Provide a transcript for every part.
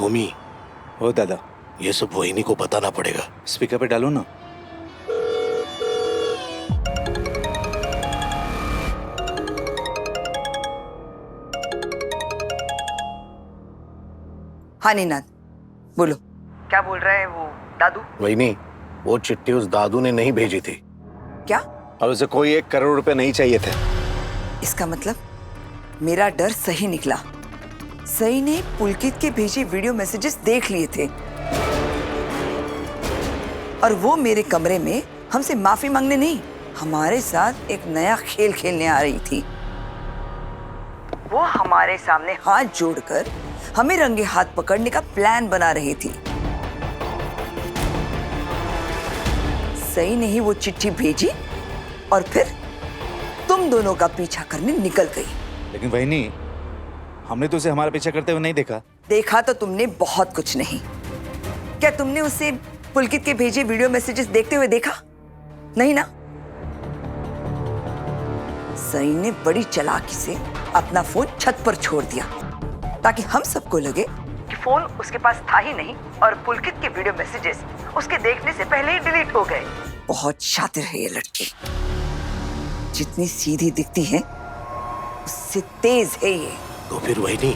ओमी, ओ दादा, ये सब वहिनी को बताना पड़ेगा। स्पीकर पे डालो ना। हाँ नीनाद, बोलो। क्या बोल रहा है वो दादू? वहिनी, वो चिट्ठी उस दादू ने नहीं भेजी थी। क्या? और उसे कोई 1 करोड़ रुपए नहीं चाहिए थे। इसका मतलब मेरा डर सही निकला। सही ने पुलकित के भेजे वीडियो मैसेजेस देख लिए थे और वो मेरे कमरे में हमसे माफी मांगने नहीं, हमारे साथ एक नया खेल खेलने आ रही थी। वो हमारे सामने हाथ जोड़कर हमें रंगे हाथ पकड़ने का प्लान बना रही थी। सही ने ही वो चिट्ठी भेजी और फिर तुम दोनों का पीछा करने निकल गई। लेकिन वहिनी, हमने तो उसे हमारा पीछा करते हुए नहीं देखा। देखा तो तुमने बहुत कुछ नहीं। क्या तुमने उसे पुलकित के भेजे वीडियो मैसेजेस देखते हुए देखा? नहीं ना? सई ने बड़ी चालाकी से अपना फोन छत पर छोड़ दिया ताकि हम सबको लगे कि फोन उसके पास था ही नहीं और पुलकित के वीडियो मैसेजेस उसके देखने से पहले ही डिलीट हो गए। बहुत शातिर है ये लड़की। जितनी सीधी दिखती है उससे तेज है ये। तो फिर वहिनी,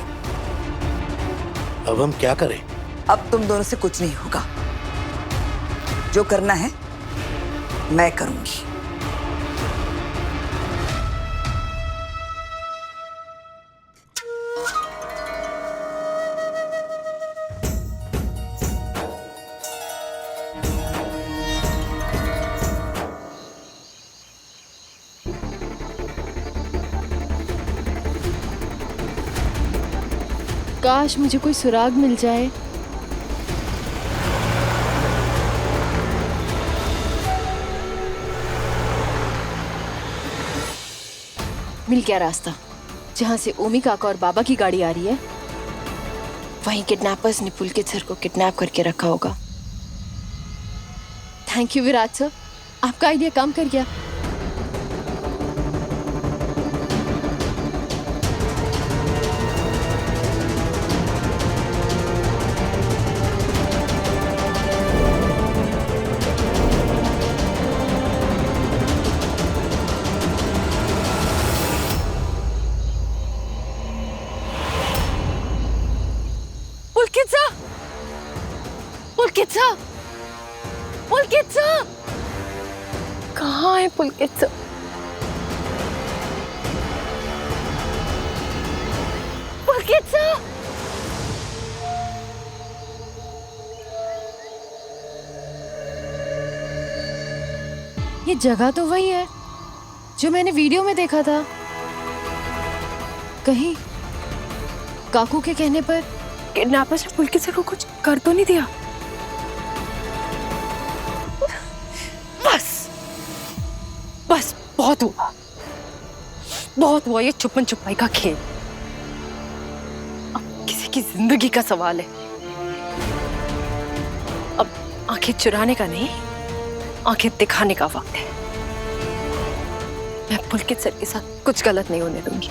अब हम क्या करें? अब तुम दोनों से कुछ नहीं होगा। जो करना है मैं करूंगी। काश मुझे कोई सुराग मिल जाए। मिल गया रास्ता। जहां से ओमी काका और बाबा की गाड़ी आ रही है, वहीं किडनैपर्स ने पुलकित सर को किडनैप करके रखा होगा। थैंक यू विराट सर, आपका आइडिया काम कर गया। पुलकित सर, कहाँ है पुलकित सर? पुलकित सर, ये जगह तो वही है जो मैंने वीडियो में देखा था। कहीं काकू के कहने पर किडनैपर्स ने पुलकित सर को कुछ कर तो नहीं दिया? बस बहुत हुआ ये छुपन छुपाई का खेल। अब किसी की जिंदगी का सवाल है। अब आंखें चुराने का नहीं, आंखें दिखाने का वक्त है। मैं पुलकित सर के साथ कुछ गलत नहीं होने दूंगी।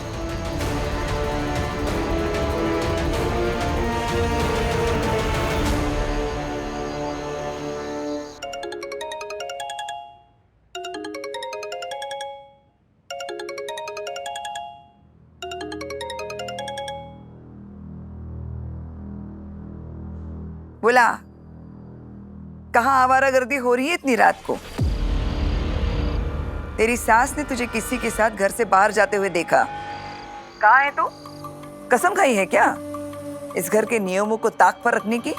बोला, कहाँ आवारागर्दी हो रही है इतनी रात को? तेरी सास ने तुझे किसी के साथ घर से बाहर जाते हुए देखा। कहाँ है तू? कसम खाई है क्या इस घर के नियमों को ताक पर रखने की?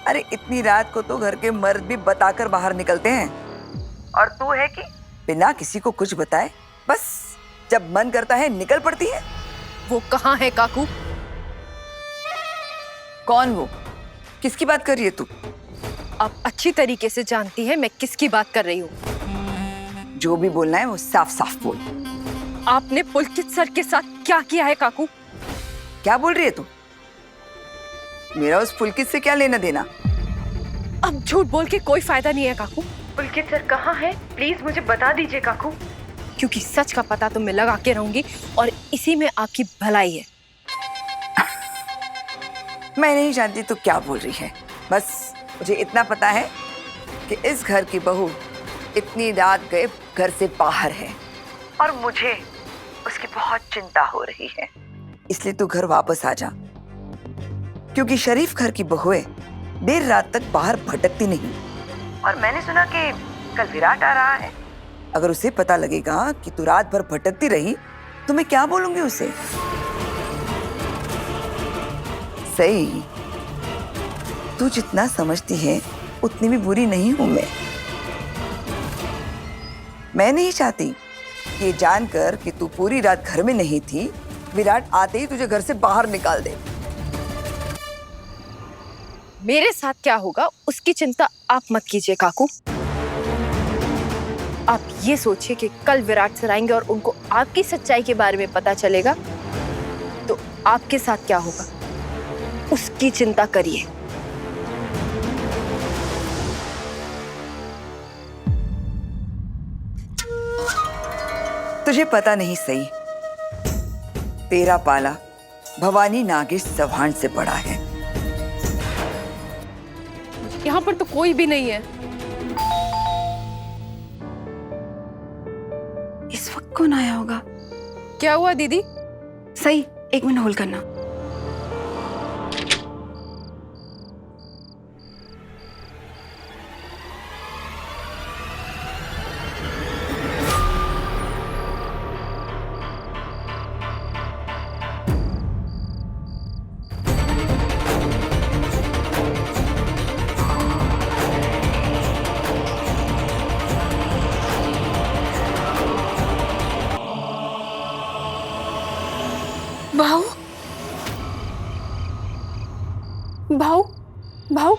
अरे इतनी रात को तो घर के मर्द भी बताकर बाहर निकलते हैं और तू है कि बिना किसी को कुछ बताए बस जब मन करता है निकल पड़ती है। वो कहाँ है काकू? कौन वो? किसकी बात कर रही है तू? आप अच्छी तरीके से जानती है मैं किसकी बात कर रही हूँ। जो भी बोलना है वो साफ साफ बोल। आपने पुलकित सर के साथ क्या किया है काकू? क्या बोल रही है तू? मेरा उस पुलकित से क्या लेना देना? अब झूठ बोल के कोई फायदा नहीं है काकू। पुलकित सर कहाँ है? प्लीज मुझे बता दीजिए काकू, क्योंकि सच का पता तो मैं लगा के रहूंगी और इसी में आपकी भलाई है। मैं नहीं जानती तू क्या बोल रही है, बस मुझे इतना पता है कि इस घर की बहू इतनी रात गए घर से बाहर है और मुझे उसकी बहुत चिंता हो रही है। इसलिए तू घर वापस आ जा, क्योंकि शरीफ घर की बहुएं देर रात तक बाहर भटकती नहीं। और मैंने सुना कि कल विराट आ रहा है। अगर उसे पता लगेगा कि तू रात भर भटकती रही तो मैं क्या बोलूंगी उसे? सही, तू जितना समझती है उतनी भी बुरी नहीं हूं मैं नहीं चाहती ये जानकर कि तू पूरी रात घर में नहीं थी, विराट आते ही तुझे घर से बाहर निकाल दे। मेरे साथ क्या होगा उसकी चिंता आप मत कीजिए काकू। आप ये सोचिए कि कल विराट सर आएंगे और उनको आपकी सच्चाई के बारे में पता चलेगा तो आपके साथ क्या होगा उसकी चिंता करिए। तुझे पता नहीं सही, तेरा पाला भवानी नागेश चौहान से पड़ा है। यहाँ पर तो कोई भी नहीं है। इस वक्त कौन आया होगा? क्या हुआ दीदी? सही, 1 मिनट होल्ड करना। भाऊ, भाऊ, भाऊ,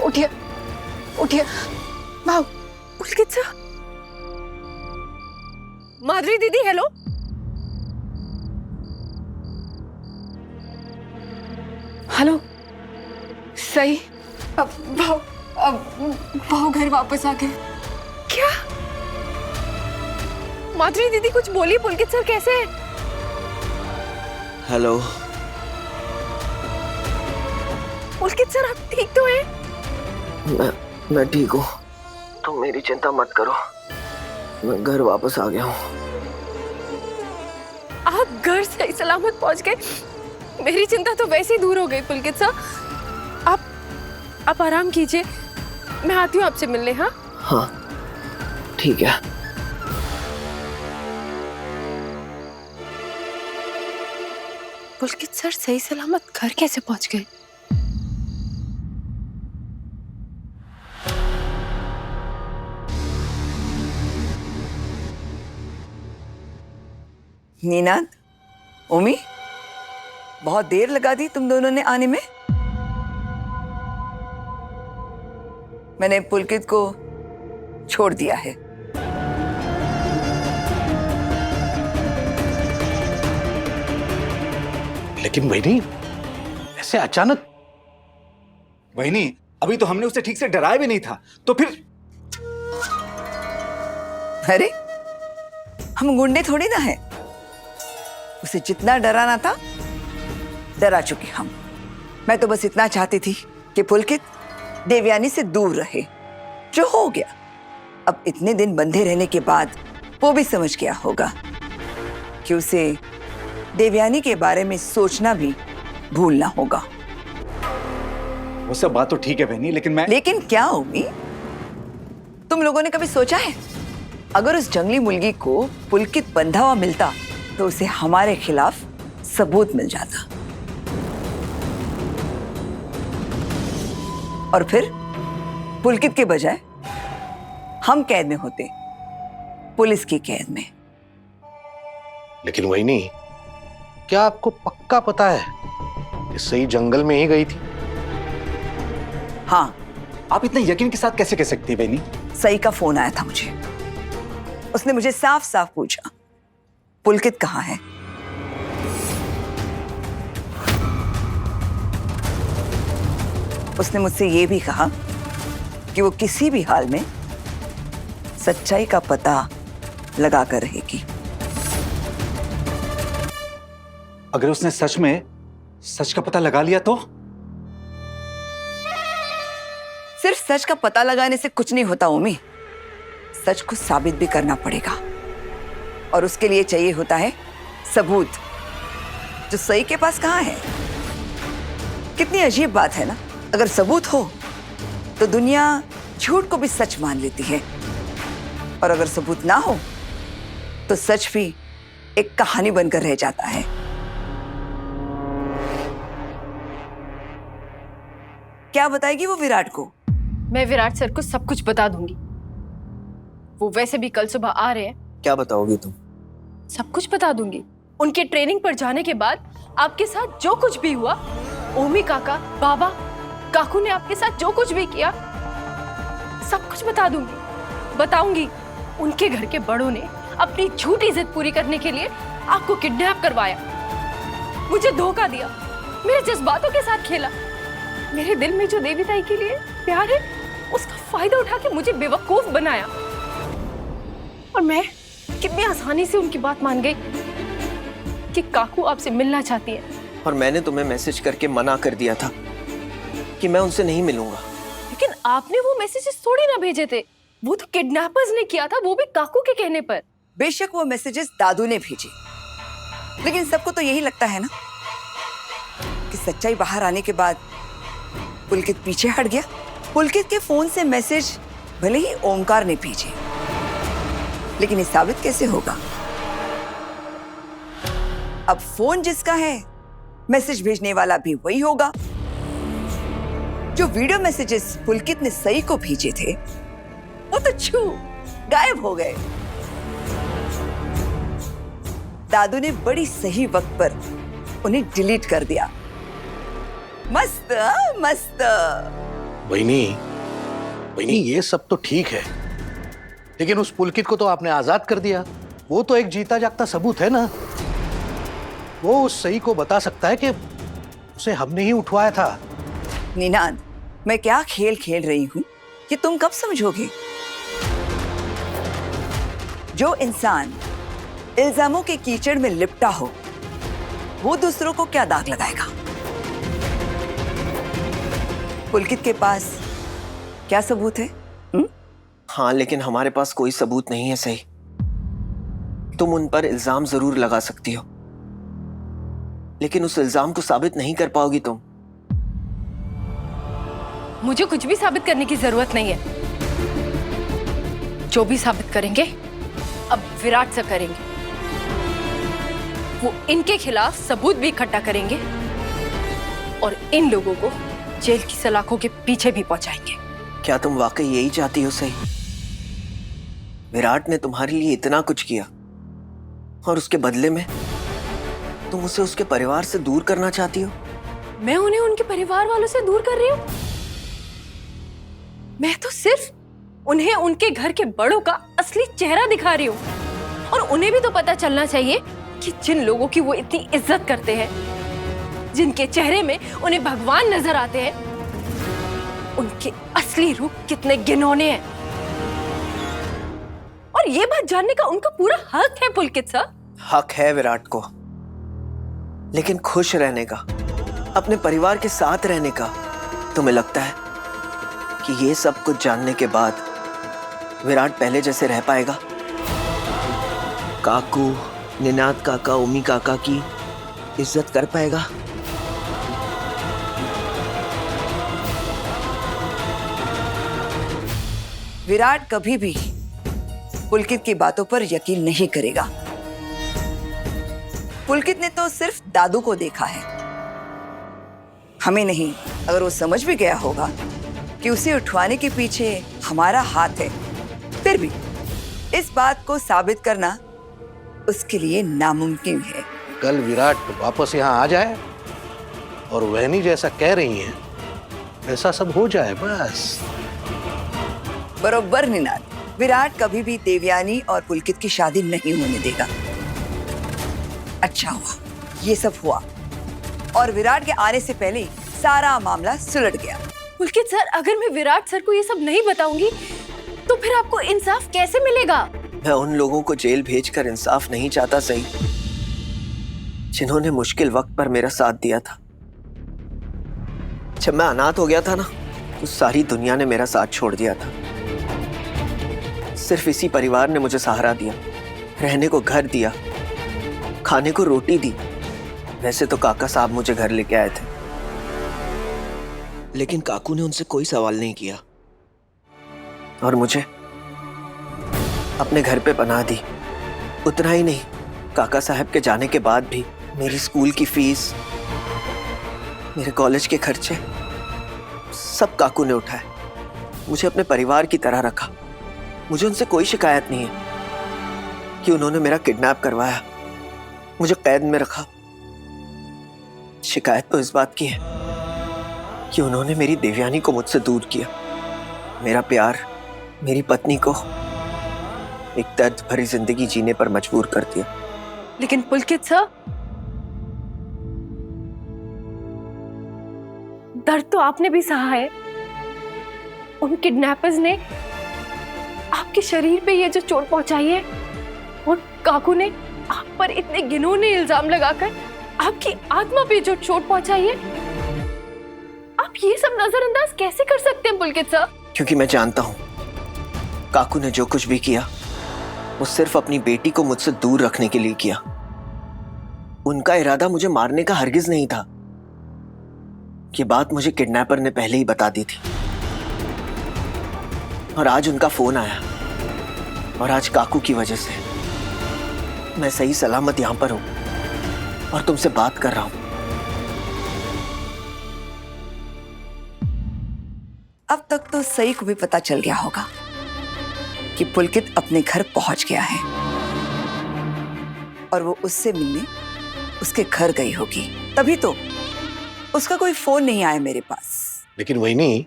उठिए उठिए। भाऊ, पुलकित सर। माधुरी दीदी, हेलो। हेलो। सही, अब भाऊ घर वापस आ गए। क्या? माधुरी दीदी कुछ बोली? पुलकित सर कैसे हैं? हेलो। पुलकित सर आप ठीक तो हैं? मैं ठीक हूँ, तुम मेरी चिंता मत करो, मैं घर वापस आ गया हूँ। आप घर सही सलामत पहुंच गए, मेरी चिंता तो वैसे ही दूर हो गई। पुलकित सर आप आराम कीजिए, मैं आती हूँ आपसे मिलने। हाँ हाँ ठीक है। पुलकित सर सही सलामत घर कैसे पहुंच गए? नीनाद, ओमी, बहुत देर लगा दी तुम दोनों ने आने में। मैंने पुलकित को छोड़ दिया है। लेकिन बहनी, ऐसे अचानक? वही अभी तो हमने उसे ठीक से डराया भी नहीं था, तो फिर? अरे हम गुंडे थोड़ी ना है, उसे जितना डराना था डरा चुके हम। मैं तो बस इतना चाहती थी कि पुलकित देवयानी से दूर रहे, जो हो गया। अब इतने दिन बंधे रहने के बाद वो भी समझ गया होगा कि उसे देवयानी के बारे में सोचना भी भूलना होगा। वो सब बात तो ठीक है बहनी, लेकिन क्या उम्मी? तुम लोगों ने कभी सोचा है अगर उस जंगली मुर्गी को पुलकित बंधा हुआ मिलता तो उसे हमारे खिलाफ सबूत मिल जाता, और फिर पुलकित के बजाय हम कैद में होते, पुलिस की कैद में। लेकिन वही नहीं, क्या आपको पक्का पता है कि सही जंगल में ही गई थी? हाँ। आप इतने यकीन के साथ कैसे कह सकती है बहनी? सई का फोन आया था मुझे, उसने मुझे साफ साफ पूछा पुलकित कहाँ है। उसने मुझसे ये भी कहा कि वो किसी भी हाल में सच्चाई का पता लगा कर रहेगी। अगर उसने सच में सच का पता लगा लिया तो? सिर्फ सच का पता लगाने से कुछ नहीं होता ओमी, सच को साबित भी करना पड़ेगा और उसके लिए चाहिए होता है सबूत, जो सही के पास कहाँ है। कितनी अजीब बात है ना, अगर सबूत हो तो दुनिया झूठ को भी सच मान लेती है और अगर सबूत ना हो तो सच भी एक कहानी बनकर रह जाता है। क्या बताएगी वो विराट को? मैं विराट सर को सब कुछ बता दूंगी। वो वैसे भी कल सुबह आ रहे हैं। क्या बताओगी तुम? सब कुछ बता दूंगी। उनके ट्रेनिंग पर जाने के बाद आपके साथ जो कुछ भी हुआ, ओमी काका, बाबा, काकू ने आपके साथ जो कुछ भी किया, सब कुछ बता दूंगी। बताऊंगी उनके घर के बड़ों ने अपनी झूठी जिद पूरी करने के लिए आपको किडनैप करवाया, मुझे धोखा दिया, मेरे जज्बातों के साथ खेला। मेरे दिल में जो देवी ताई के लिए प्यार है, उसका फायदा उठा के मुझे बेवकूफ बनाया और मैं कितनी आसानी से उनकी बात मान गई कि काकू आपसे मिलना चाहती है। और मैंने तुम्हें मैसेज करके मना कर दिया था कि मैं उनसे नहीं मिलूंगा। लेकिन आपने वो मैसेजेस थोड़ी ना भेजे थे, वो तो किडनैपर्स ने किया था, वो भी काकू के कहने पर। बेशक वो मैसेजेस दादू ने भेजे, लेकिन सबको तो यही लगता है ना कि सच्चाई बाहर आने के बाद पुलकित पीछे हट गया। पुलकित के फोन से मैसेज भले ही ओमकार ने भेजे, लेकिन ये साबित कैसे होगा? अब फोन जिसका है, मैसेज भेजने वाला भी वही होगा। जो वीडियो मैसेजेस पुलकित ने सई को भेजे थे, वो तो गायब हो गए। दादू ने बड़ी सही वक्त पर उन्हें डिलीट कर दिया। मस्त मस्त। बहनी ये सब तो ठीक है, लेकिन उस पुलकित को तो आपने आजाद कर दिया। वो तो एक जीता जागता सबूत है ना। वो उस सही को बता सकता है कि उसे हमने ही उठवाया था। निनाद, मैं क्या खेल खेल रही हूं कि तुम कब समझोगे? जो इंसान इल्जामों के कीचड़ में लिपटा हो, वो दूसरों को क्या दाग लगाएगा? पुलकित के पास क्या सबूत है? हाँ, लेकिन हमारे पास कोई सबूत नहीं है। सही, तुम उन पर इल्जाम जरूर लगा सकती हो, लेकिन उस इल्जाम को साबित नहीं कर पाओगी तुम। मुझे कुछ भी साबित करने की जरूरत नहीं है। जो भी साबित करेंगे अब विराट से करेंगे। वो इनके खिलाफ सबूत भी इकट्ठा करेंगे और इन लोगों को जेल की सलाखों के पीछे भी पहुंचाएंगे। क्या तुम वाकई यही चाहती हो? सही, विराट ने तुम्हारे लिए इतना कुछ किया और उसके बदले में तुम उसे उसके परिवार से दूर करना चाहती हो? मैं उन्हें उनके परिवार वालों से दूर कर रही हूँ? मैं तो सिर्फ उन्हें उनके घर के बड़ों का असली चेहरा दिखा रही हूँ। और उन्हें भी तो पता चलना चाहिए कि जिन लोगों की वो इतनी इज्जत करते हैं, जिनके चेहरे में उन्हें भगवान नजर आते हैं, उनके असली रूप कितने घिनौने हैं। और ये बात जानने का उनका पूरा हक है पुलकित सर। हक है विराट को, लेकिन खुश रहने का, अपने परिवार के साथ रहने का। तुम्हें लगता है कि ये सब कुछ जानने के बाद विराट पहले जैसे रह पाएगा? काकू, निनाद काका, ओमी काका की इज्जत कर पाएगा? विराट कभी भी पुलकित की बातों पर यकीन नहीं करेगा। पुलकित ने तो सिर्फ दादू को देखा है, हमें नहीं। अगर वो समझ भी गया होगा कि उसे उठवाने के पीछे हमारा हाथ है, फिर भी इस बात को साबित करना उसके लिए नामुमकिन है। कल विराट वापस यहाँ आ जाए और वहनी जैसा कह रही हैं ऐसा सब हो जाए, बस। बरोबर निनाद, विराट कभी भी देवयानी और पुलकित की शादी नहीं होने देगा। अच्छा हुआ ये सब हुआ और विराट के आने से पहले सारा मामला सुलझ गया। पुलकित सर, अगर मैं विराट सर को ये सब नहीं बताऊंगी तो फिर आपको इंसाफ कैसे मिलेगा? मैं उन लोगों को जेल भेजकर इंसाफ नहीं चाहता सही, जिन्होंने मुश्किल वक्त पर मेरा साथ दिया था। जब मैं अनाथ हो गया था ना, तो सारी दुनिया ने मेरा साथ छोड़ दिया था। सिर्फ इसी परिवार ने मुझे सहारा दिया, रहने को घर दिया, खाने को रोटी दी। वैसे तो काका साहब मुझे घर लेके आए थे, लेकिन काकू ने उनसे कोई सवाल नहीं किया और मुझे अपने घर पे पनाह दी। उतना ही नहीं, काका साहब के जाने के बाद भी मेरी स्कूल की फीस, मेरे कॉलेज के खर्चे सब काकू ने उठाए। मुझे अपने परिवार की तरह रखा। मुझे उनसे कोई शिकायत नहीं है कि उन्होंने मेरा किडनैप करवाया, मुझे कैद में रखा। शिकायत तो इस बात की है कि उन्होंने मेरी देवयानी को मुझसे दूर किया, मेरा प्यार, मेरी पत्नी को एक दर्द भरी जिंदगी जीने पर मजबूर कर दिया। लेकिन पुलकित सर, दर्द तो आपने भी सहा है। उन किडनैपर्स ने आपके शरीर पे ये जो चोट पहुंचाई है, और काकू ने आप पर इतने घिनौने इल्जाम लगाकर आपकी आत्मा पे जो चोट पहुंचाई है, आप ये सब नजरअंदाज कैसे कर सकते हैं पुलकित सर? क्योंकि मैं जानता हूं काकू ने जो कुछ भी किया वो सिर्फ अपनी बेटी को मुझसे दूर रखने के लिए किया। उनका इरादा मुझे मारने का हरगिज नहीं था। ये बात मुझे किडनैपर ने पहले ही बता दी थी। और आज उनका फोन आया, और आज काकू की वजह से मैं सही सलामत यहां पर हूं और तुमसे बात कर रहा हूं। अब तक तो सही को भी पता चल गया होगा कि पुलकित अपने घर पहुंच गया है और वो उससे मिलने उसके घर गई होगी। तभी तो उसका कोई फोन नहीं आया मेरे पास। लेकिन वहीनी,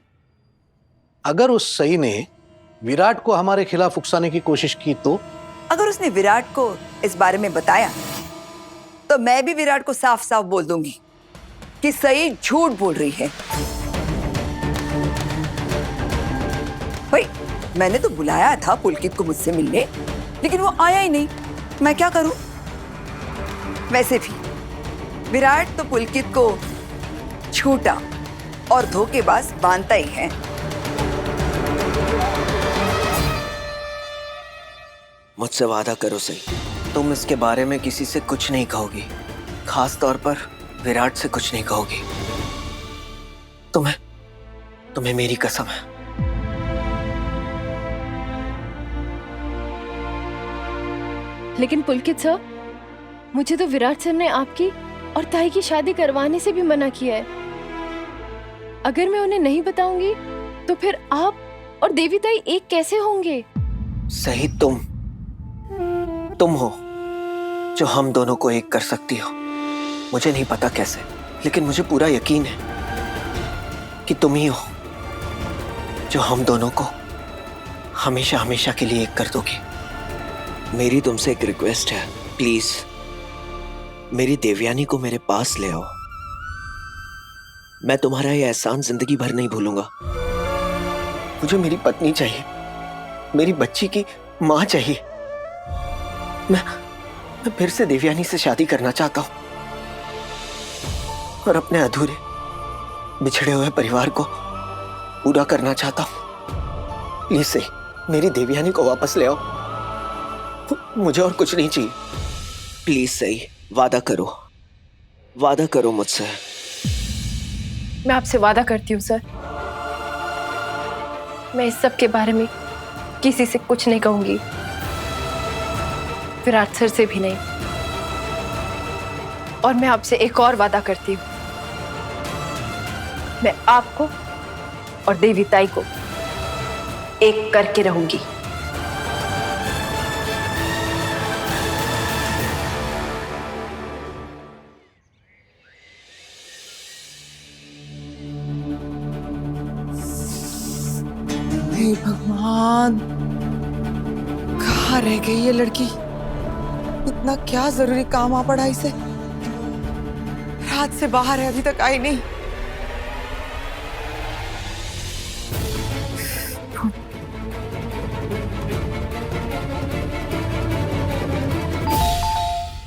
अगर उस सई ने विराट को हमारे खिलाफ उकसाने की कोशिश की तो? अगर उसने विराट को इस बारे में बताया तो मैं भी विराट को साफ साफ बोल दूंगी कि सई झूठ बोल रही है। भाई, मैंने तो बुलाया था पुलकित को मुझसे मिलने, लेकिन वो आया ही नहीं। मैं क्या करूं? वैसे भी विराट तो पुलकित को झूठा और धोखेबाज मानता ही है। मुझसे वादा करो सही, तुम इसके बारे में किसी से कुछ नहीं कहोगी, खास तौर पर विराट से कुछ नहीं कहोगी। तुम्हें मेरी कसम है। लेकिन पुलकित सर, मुझे तो विराट सर ने आपकी और ताई की शादी करवाने से भी मना किया है। अगर मैं उन्हें नहीं बताऊंगी तो फिर आप और देवी ताई एक कैसे होंगे? सही तुम हो जो हम दोनों को एक कर सकती हो। मुझे नहीं पता कैसे, लेकिन मुझे पूरा यकीन है कि तुम ही हो जो हम दोनों को हमेशा हमेशा के लिए एक कर दोगी। मेरी तुमसे एक रिक्वेस्ट है, प्लीज मेरी देवयानी को मेरे पास ले आओ। मैं तुम्हारा ये एहसान जिंदगी भर नहीं भूलूंगा। मुझे मेरी पत्नी चाहिए, मेरी बच्ची की मां चाहिए। मैं फिर से देवयानी से शादी करना चाहता हूं और अपने अधूरे बिछड़े हुए परिवार को पूरा करना चाहता हूं। प्लीज से मेरी देवयानी को वापस ले आओ। मुझे और कुछ नहीं चाहिए। प्लीज सही, वादा करो मुझसे। मैं आपसे वादा करती हूँ सर, मैं इस सब के बारे में किसी से कुछ नहीं कहूंगी, विराट सर से भी नहीं। और मैं आपसे एक और वादा करती हूँ, मैं आपको और देवी ताई को एक करके रहूंगी। हे भगवान, कहाँ रह गई ये लड़की? इतना क्या जरूरी काम आ पड़ा इसे? रात से बाहर है, अभी तक आई नहीं।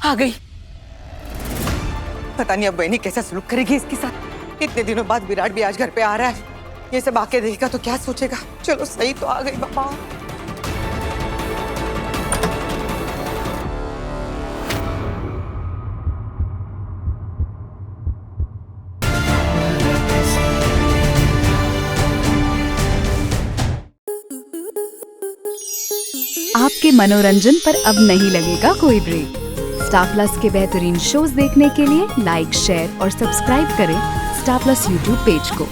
आ गई। पता नहीं अब बहनी कैसा सलूक करेगी इसके साथ। इतने दिनों बाद विराट भी आज घर पे आ रहा है, ये सब आके देखेगा तो क्या सोचेगा। चलो सही तो आ गई बाबा। आपके मनोरंजन पर अब नहीं लगेगा कोई ब्रेक। स्टार प्लस के बेहतरीन शोज देखने के लिए लाइक, शेयर और सब्सक्राइब करें स्टार प्लस यूट्यूब पेज को।